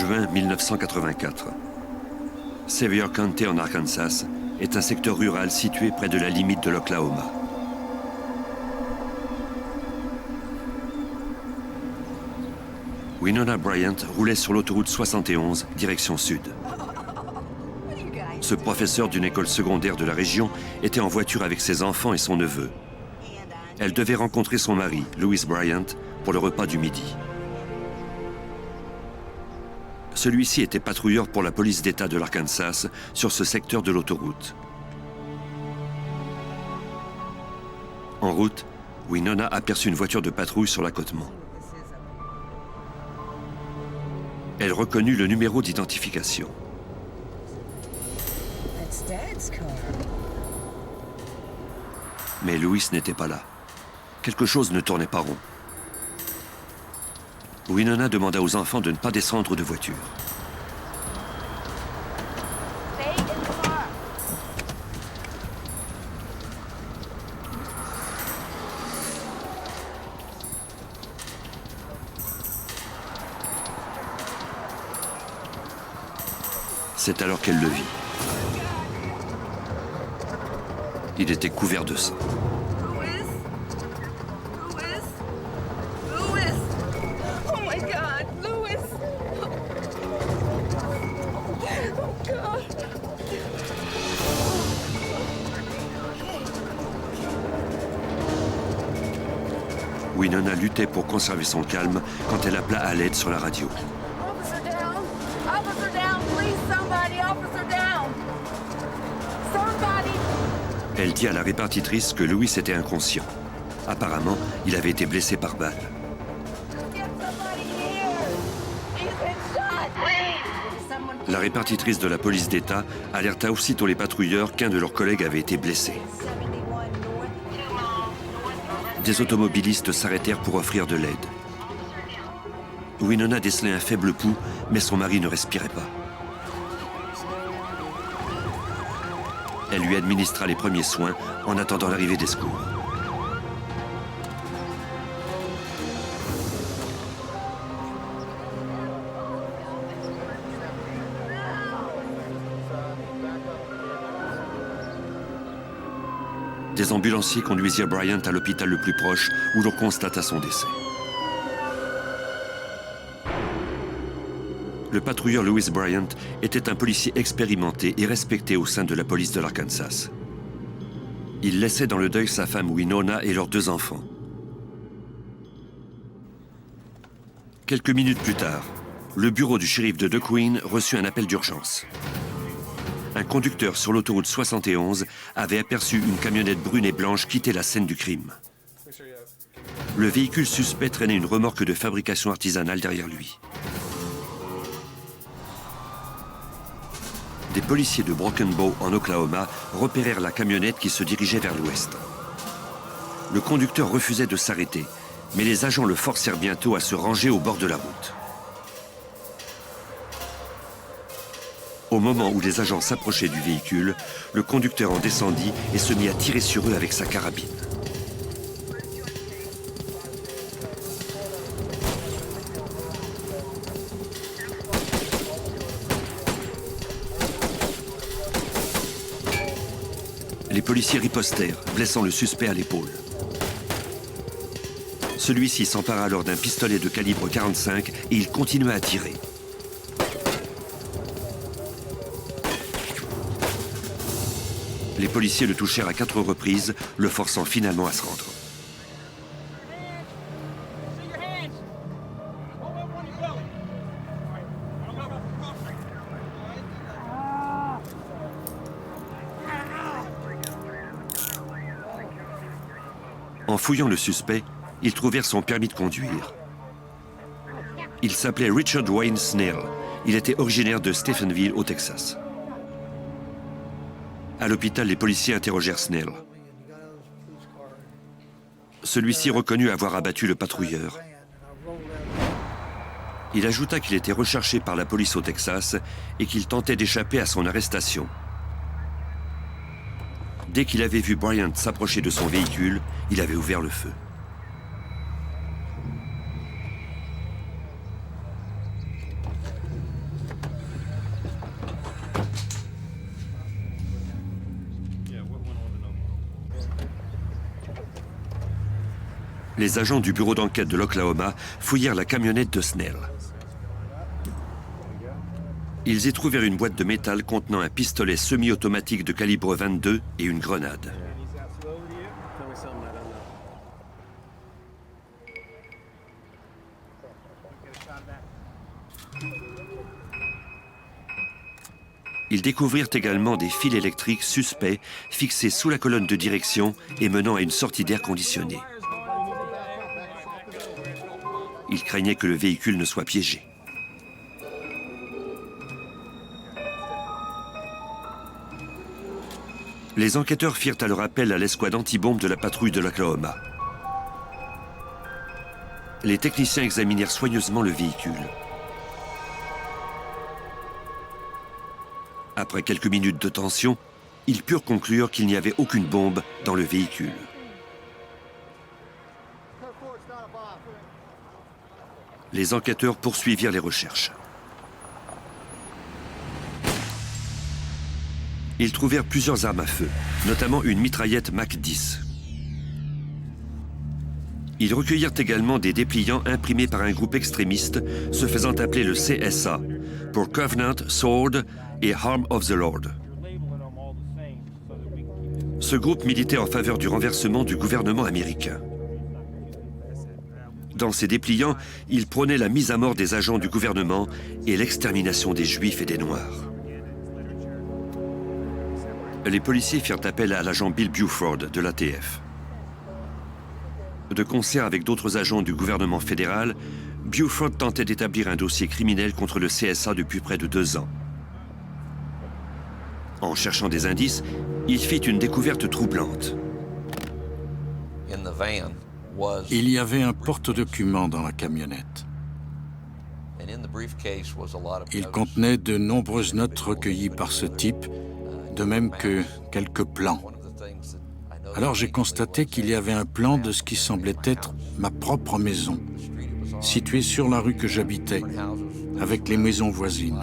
juin 1984. Sevier County en Arkansas est un secteur rural situé près de la limite de l'Oklahoma. Winona Bryant roulait sur l'autoroute 71, direction sud. Ce professeur d'une école secondaire de la région était en voiture avec ses enfants et son neveu. Elle devait rencontrer son mari, Louis Bryant, pour le repas du midi. Celui-ci était patrouilleur pour la police d'État de l'Arkansas sur ce secteur de l'autoroute. En route, Winona aperçut une voiture de patrouille sur l'accotement. Elle reconnut le numéro d'identification. Mais Louis n'était pas là. Quelque chose ne tournait pas rond. Winona demanda aux enfants de ne pas descendre de voiture. C'est alors qu'elle le vit. Il était couvert de sang. Winona luttait pour conserver son calme quand elle appela à l'aide sur la radio. Elle dit à la répartitrice que Louis était inconscient. Apparemment, il avait été blessé par balle. La répartitrice de la police d'État alerta aussitôt les patrouilleurs qu'un de leurs collègues avait été blessé. Des automobilistes s'arrêtèrent pour offrir de l'aide. Winona décelait un faible pouls, mais son mari ne respirait pas. Elle lui administra les premiers soins en attendant l'arrivée des secours. Des ambulanciers conduisirent Bryant à l'hôpital le plus proche où l'on constata son décès. Le patrouilleur Louis Bryant était un policier expérimenté et respecté au sein de la police de l'Arkansas. Il laissait dans le deuil sa femme Winona et leurs 2 enfants. Quelques minutes plus tard, le bureau du shérif de DeQueen reçut un appel d'urgence. Un conducteur sur l'autoroute 71 avait aperçu une camionnette brune et blanche quitter la scène du crime. Le véhicule suspect traînait une remorque de fabrication artisanale derrière lui. Des policiers de Broken Bow en Oklahoma repérèrent la camionnette qui se dirigeait vers l'ouest. Le conducteur refusait de s'arrêter, mais les agents le forcèrent bientôt à se ranger au bord de la route. Au moment où les agents s'approchaient du véhicule, le conducteur en descendit et se mit à tirer sur eux avec sa carabine. Les policiers ripostèrent, blessant le suspect à l'épaule. Celui-ci s'empara alors d'un pistolet de calibre 45 et il continua à tirer. Les policiers le touchèrent à 4 reprises, le forçant finalement à se rendre. En fouillant le suspect, ils trouvèrent son permis de conduire. Il s'appelait Richard Wayne Snell. Il était originaire de Stephenville, au Texas. À l'hôpital, les policiers interrogèrent Snell. Celui-ci reconnut avoir abattu le patrouilleur. Il ajouta qu'il était recherché par la police au Texas et qu'il tentait d'échapper à son arrestation. Dès qu'il avait vu Bryant s'approcher de son véhicule, il avait ouvert le feu. Les agents du bureau d'enquête de l'Oklahoma fouillèrent la camionnette de Snell. Ils y trouvèrent une boîte de métal contenant un pistolet semi-automatique de calibre 22 et une grenade. Ils découvrirent également des fils électriques suspects fixés sous la colonne de direction et menant à une sortie d'air conditionné. Ils craignaient que le véhicule ne soit piégé. Les enquêteurs firent alors appel à l'escouade antibombe de la patrouille de l'Oklahoma. Les techniciens examinèrent soigneusement le véhicule. Après quelques minutes de tension, ils purent conclure qu'il n'y avait aucune bombe dans le véhicule. Les enquêteurs poursuivirent les recherches. Ils trouvèrent plusieurs armes à feu, notamment une mitraillette Mac 10. Ils recueillirent également des dépliants imprimés par un groupe extrémiste se faisant appeler le CSA, pour Covenant, Sword et Arm of the Lord. Ce groupe militait en faveur du renversement du gouvernement américain. Dans ces dépliants, ils prônaient la mise à mort des agents du gouvernement et l'extermination des Juifs et des Noirs. Les policiers firent appel à l'agent Bill Buford de l'ATF. De concert avec d'autres agents du gouvernement fédéral, Buford tentait d'établir un dossier criminel contre le CSA depuis près de 2 ans. En cherchant des indices, il fit une découverte troublante. Il y avait un porte-document dans la camionnette. Il contenait de nombreuses notes recueillies par ce type, de même que quelques plans. Alors j'ai constaté qu'il y avait un plan de ce qui semblait être ma propre maison, située sur la rue que j'habitais, avec les maisons voisines.